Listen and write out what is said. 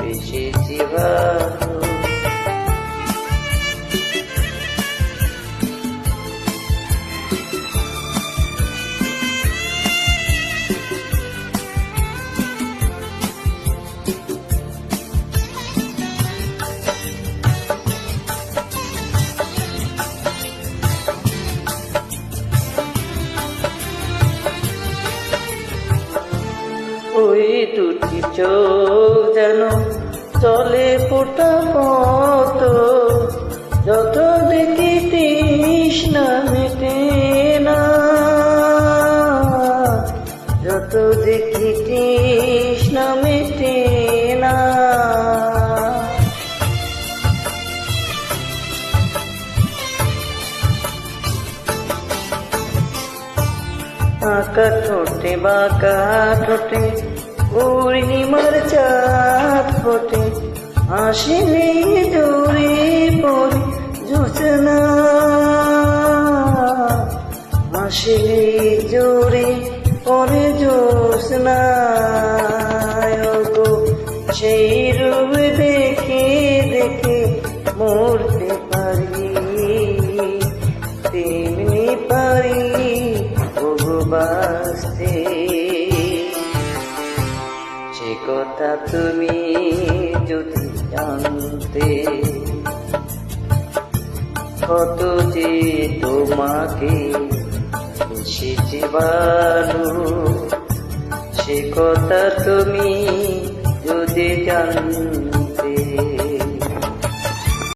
বেশেছি ভালো। ওই দুটি চোখ যেন চলে ফোটা পত, যত দেখি তৃষ্ণা মেটে না, যত দেখি তৃষ্ণা মেটে না। আঁকা ঠোঁটে বাঁকা ঠোঁটে পূর্ণিমার চাঁদ ফোটে, হাসিলে জোরে পড়ে জোছনা, হাসিলে জোরে পড়ে জোছনা। ওগো সেই রূপ দেখে দেখে মরতে পারি, তেমনি পারি বাঁচতে। সে কথা তুমি যদি জানতে, কত যে তোমাকে বেশেছি ভালো। সে কথা তুমি যদি জানতে।